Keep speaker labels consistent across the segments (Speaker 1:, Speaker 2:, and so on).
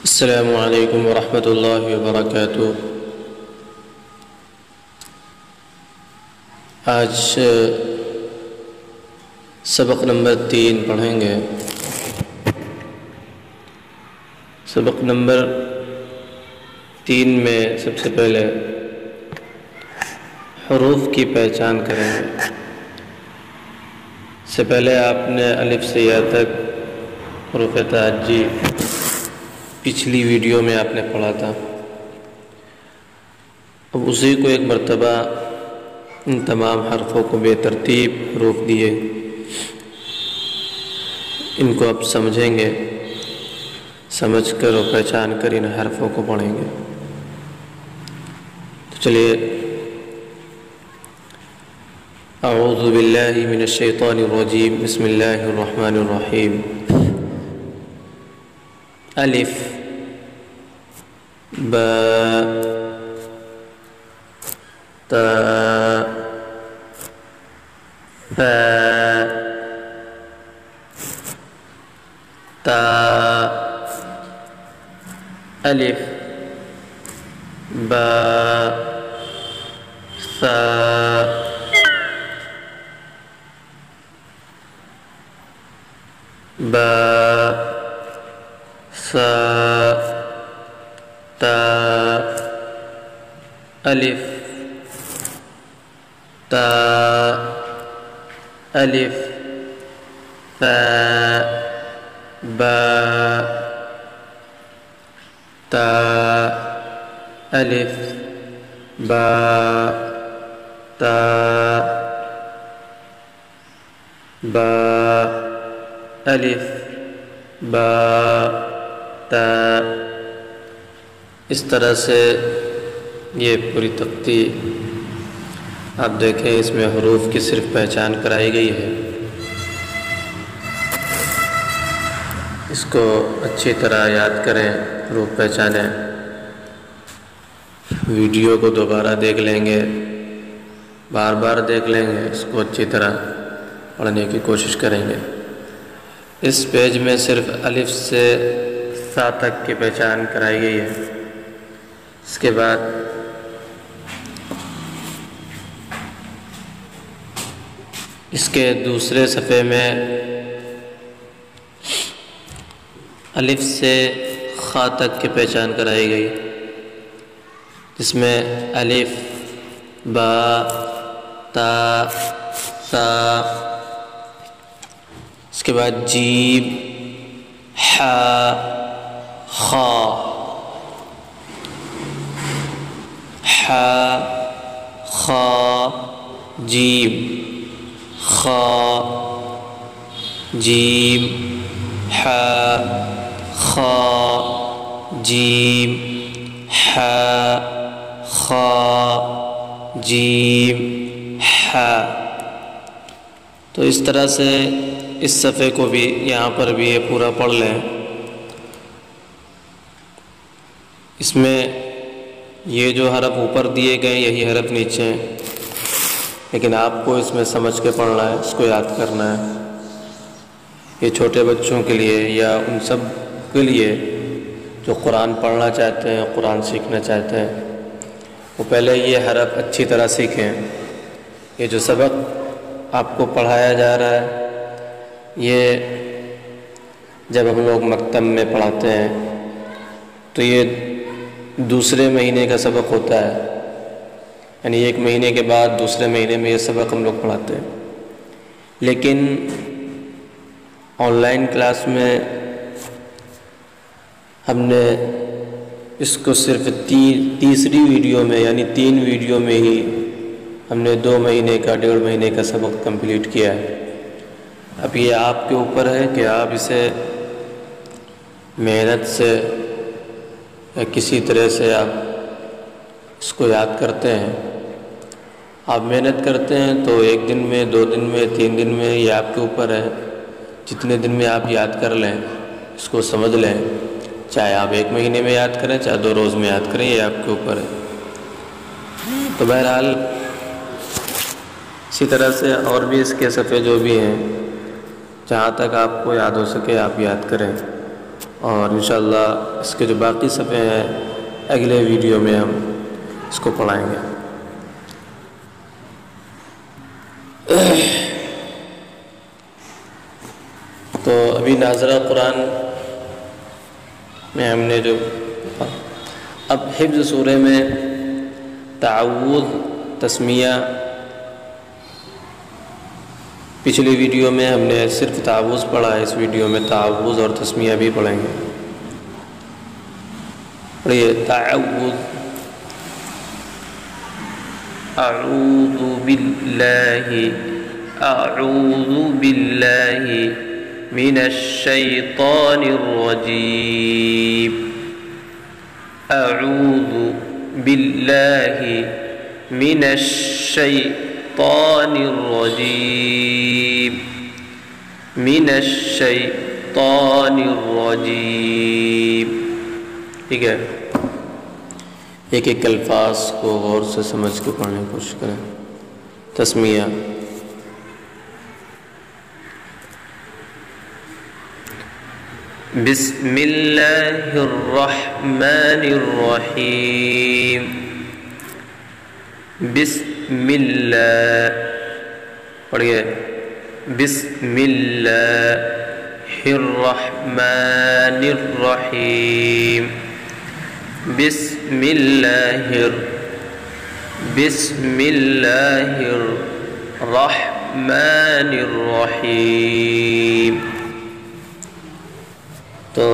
Speaker 1: السلام علیکم ورحمۃ اللہ وبرکاتہ۔ آج سبق نمبر 3 پڑھیں گے۔ سبق نمبر 3 میں سب سے پہلے حروف کی پہچان کریں گے۔ اس سے پہلے آپ نے الف سے یا تک حروف تعجی پچھلی ویڈیو میں آپ نے پڑھا تھا۔ اب اسی کو ایک مرتبہ ان تمام حرفوں کو بے ترتیب حروف دیے، ان کو اب سمجھیں گے، سمجھ کر اور پہچان کر ان حرفوں کو پڑھیں گے۔ تو چلیے، اعوذ باللہ من الشیطان الرجیم، بسم اللہ الرحمن الرحیم۔ الف با تا فا تا الف با ثا با ثا تا الف تا الف فا با تا الف با تا با الف با تا۔ اس طرح سے یہ پوری تختی آپ دیکھیں، اس میں حروف کی صرف پہچان کرائی گئی ہے۔ اس کو اچھی طرح یاد کریں، حروف پہچانیں۔ ویڈیو کو دوبارہ دیکھ لیں گے، بار بار دیکھ لیں گے، اس کو اچھی طرح پڑھنے کی کوشش کریں گے۔ اس پیج میں صرف الف سے ثا تک کی پہچان کرائی گئی ہے۔ اس کے بعد اس کے دوسرے صفحے میں الف سے خا تک کی پہچان کرائی گئی، جس میں الف با تا ثا، اس کے بعد جیم حا خا، حا خا جیم خا جیم حا خا جیم حا خا جیم حا۔ تو اس طرح سے اس صفحے کو بھی یہاں پر بھی یہ پورا پڑھ لیں۔ اس میں یہ جو حرف اوپر دیے گئے یہی حرف نیچے ہیں، لیکن آپ کو اس میں سمجھ کے پڑھنا ہے، اس کو یاد کرنا ہے۔ یہ چھوٹے بچوں کے لیے یا ان سب کے لیے جو قرآن پڑھنا چاہتے ہیں، قرآن سیکھنا چاہتے ہیں، وہ پہلے یہ حرف اچھی طرح سیکھیں۔ یہ جو سبق آپ کو پڑھایا جا رہا ہے، یہ جب ہم لوگ مکتب میں پڑھاتے ہیں تو یہ دوسرے مہینے کا سبق ہوتا ہے، یعنی 1 مہینے کے بعد دوسرے مہینے میں یہ سبق ہم لوگ پڑھاتے ہیں۔ لیکن آن لائن کلاس میں ہم نے اس کو صرف تیسری ویڈیو میں، یعنی 3 ویڈیو میں ہی ہم نے 2 مہینے کا 1.5 مہینے کا سبق کمپلیٹ کیا ہے۔ اب یہ آپ کے اوپر ہے کہ آپ اسے محنت سے یا کسی طرح سے آپ اس کو یاد کرتے ہیں۔ آپ محنت کرتے ہیں تو 1 دن میں، 2 دن میں، 3 دن میں، یہ آپ کے اوپر ہے۔ جتنے دن میں آپ یاد کر لیں، اس کو سمجھ لیں، چاہے آپ 1 مہینے میں یاد کریں، چاہے 2 روز میں یاد کریں، یہ آپ کے اوپر ہے۔ تو بہرحال اسی طرح سے اور بھی اس کے صفحے جو بھی ہیں، جہاں تک آپ کو یاد ہو سکے آپ یاد کریں، اور انشاءاللہ اس کے جو باقی صفحے ہیں اگلے ویڈیو میں ہم اس کو پڑھائیں گے۔ تو ابھی ناظرہ قرآن میں ہم نے جو اب حفظ سورہ میں تعوذ تسمیہ، پچھلی ویڈیو میں ہم نے صرف تعوذ پڑھا ہے، اس ویڈیو میں تعوذ اور تسمیہ بھی پڑھیں گے۔ پڑھیے تعوذ۔ اعوذ باللہ من الشیطان الرجیم۔ اعوذ باللہ من الشیطان الرجیم، من الشیطان الرجیم۔ ٹھیک ہے، ایک ایک الفاظ کو غور سے سمجھ کے پڑھنے کی کوشش کریں۔ تسمیہ۔ بسم اللہ الرحمن الرحیم۔ بسم اللہ، پڑھیے بسم اللہ الرحمن الرحیم، بسم اللہ الرحمن الرحیم۔ تو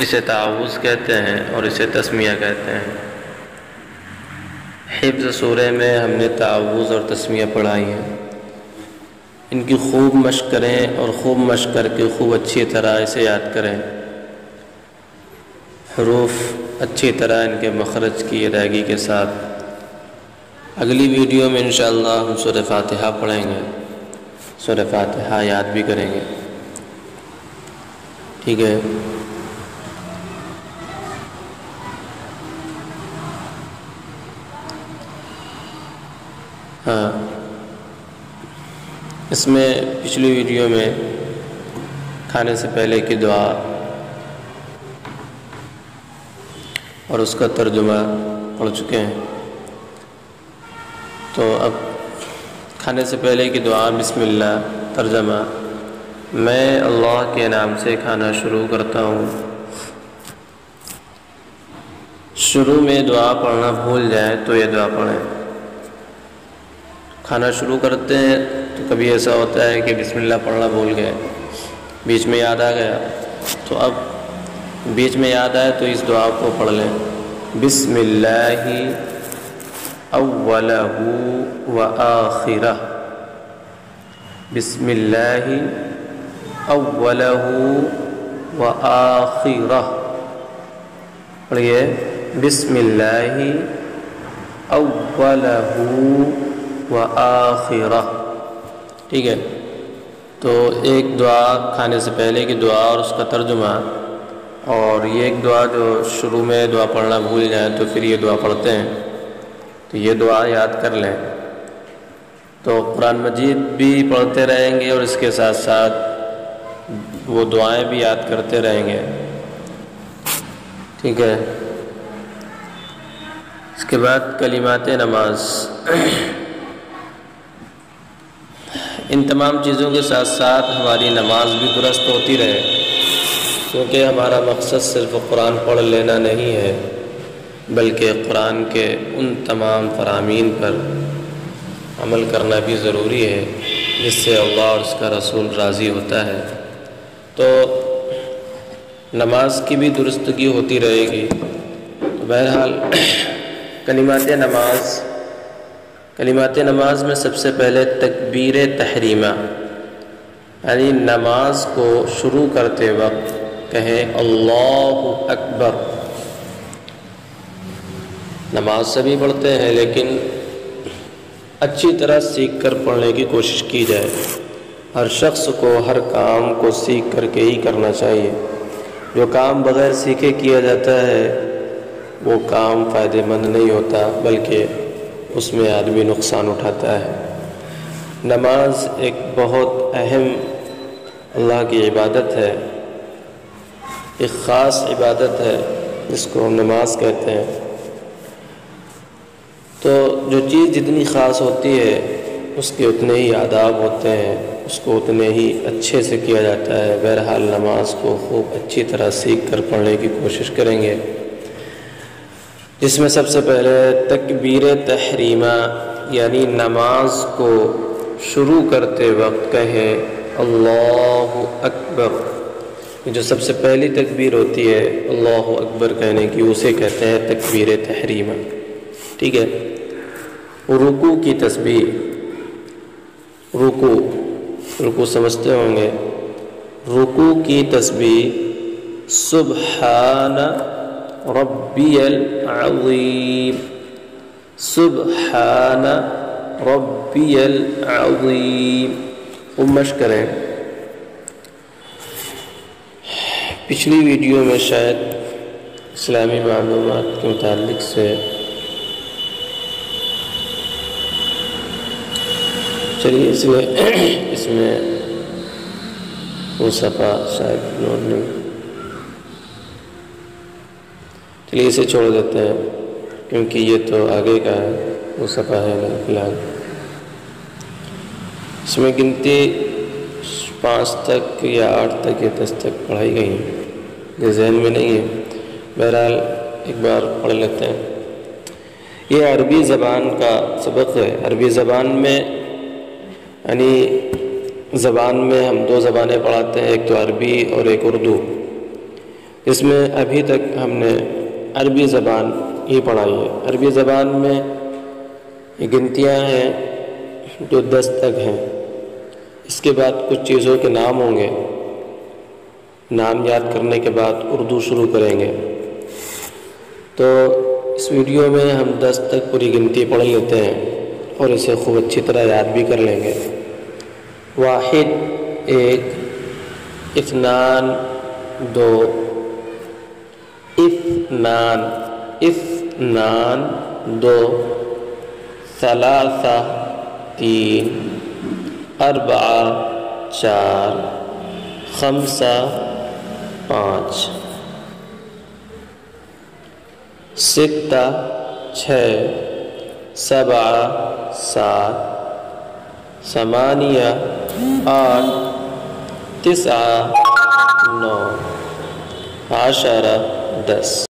Speaker 1: اسے تعوذ کہتے ہیں اور اسے تسمیہ کہتے ہیں۔ حفظ سورہ میں ہم نے تعوذ اور تسمیہ پڑھائی ہیں، ان کی خوب مشق کریں اور خوب مشق کر کے خوب اچھی طرح اسے یاد کریں، حروف اچھی طرح ان کے مخرج کی ادائیگی کے ساتھ۔ اگلی ویڈیو میں انشاءاللہ ہم سورہ فاتحہ پڑھیں گے، سورہ فاتحہ یاد بھی کریں گے۔ ٹھیک ہے، ہاں اس میں پچھلی ویڈیو میں کھانے سے پہلے کی دعا اور اس کا ترجمہ پڑھ چکے ہیں۔ تو اب کھانے سے پہلے کی دعا بسم اللہ، ترجمہ: میں اللہ کے نام سے کھانا شروع کرتا ہوں۔ شروع میں دعا پڑھنا بھول جائیں تو یہ دعا پڑھیں۔ کھانا شروع کرتے ہیں تو کبھی ایسا ہوتا ہے کہ بسم اللہ پڑھنا بھول گئے، بیچ میں یاد آ گیا، تو اب بیچ میں یاد آئے تو اس دعا کو پڑھ لیں: بسم اللہ اولہ و آخرہ، بسم اللہ اولہ و آخرہ۔ پڑھیے بسم اللہ اولہ و آخرہ۔ ٹھیک ہے، تو ایک دعا کھانے سے پہلے کی دعا اور اس کا ترجمہ، اور یہ ایک دعا جو شروع میں دعا پڑھنا بھول جائیں تو پھر یہ دعا پڑھتے ہیں، تو یہ دعا یاد کر لیں۔ تو قرآن مجید بھی پڑھتے رہیں گے اور اس کے ساتھ ساتھ وہ دعائیں بھی یاد کرتے رہیں گے۔ ٹھیک ہے، اس کے بعد کلمات نماز۔ ان تمام چیزوں کے ساتھ ساتھ ہماری نماز بھی درست ہوتی رہے، کیونکہ ہمارا مقصد صرف قرآن پڑھ لینا نہیں ہے، بلکہ قرآن کے ان تمام فرامین پر عمل کرنا بھی ضروری ہے جس سے اللہ اور اس کا رسول راضی ہوتا ہے۔ تو نماز کی بھی درستگی ہوتی رہے گی۔ تو بہرحال کلمات نماز میں سب سے پہلے تکبیر تحریمہ، یعنی نماز کو شروع کرتے وقت کہیں اللہ اکبر۔ نماز سبھی پڑھتے ہیں لیکن اچھی طرح سیکھ کر پڑھنے کی کوشش کی جائے۔ ہر شخص کو ہر کام کو سیکھ کر کے ہی کرنا چاہیے۔ جو کام بغیر سیکھے کیا جاتا ہے وہ کام فائدہ مند نہیں ہوتا، بلکہ اس میں آدمی نقصان اٹھاتا ہے۔ نماز ایک بہت اہم اللہ کی عبادت ہے، ایک خاص عبادت ہے جس کو ہم نماز کہتے ہیں۔ تو جو چیز جتنی خاص ہوتی ہے اس کے اتنے ہی آداب ہوتے ہیں، اس کو اتنے ہی اچھے سے کیا جاتا ہے۔ بہرحال نماز کو خوب اچھی طرح سیکھ کر پڑھنے کی کوشش کریں گے، جس میں سب سے پہلے تکبیر تحریمہ، یعنی نماز کو شروع کرتے وقت کہے اللہ اکبر۔ جو سب سے پہلی تکبیر ہوتی ہے اللہ اکبر کہنے کی، اسے کہتے ہیں تکبیر تحریمہ، ٹھیک ہے۔ رکوع کی تسبیح، رکوع سمجھتے ہوں گے، رکوع کی تسبیح سبحان ربی العظیم، سبحان ربی العظیم، مشق کریں۔ پچھلی ویڈیو میں شاید اسلامی معلومات کے متعلق سے چلیے اس میں وہ صفحہ شاید نوٹ نہیں، چلیے اسے چھوڑ دیتے ہیں کیونکہ یہ تو آگے کا ہے، وہ صفحہ ہے نہیں فی الحال۔ اس میں گنتی 5 تک یا 8 تک یا 10 تک پڑھائی گئی ہیں، یہ ذہن میں نہیں ہے، بہرحال ایک بار پڑھ لیتے ہیں۔ یہ عربی زبان کا سبق ہے۔ عربی زبان میں یعنی زبان میں ہم 2 زبانیں پڑھاتے ہیں، ایک تو عربی اور ایک اردو۔ اس میں ابھی تک ہم نے عربی زبان ہی پڑھائی ہے۔ عربی زبان میں یہ گنتیاں ہیں جو 10 تک ہیں۔ اس کے بعد کچھ چیزوں کے نام ہوں گے، نام یاد کرنے کے بعد اردو شروع کریں گے۔ تو اس ویڈیو میں ہم 10 تک پوری گنتی پڑھ لیتے ہیں اور اسے خوب اچھی طرح یاد بھی کر لیں گے۔ 1 1 2 2 2 3 3 4 4 5 5 6 6 7 7 8 8 9 10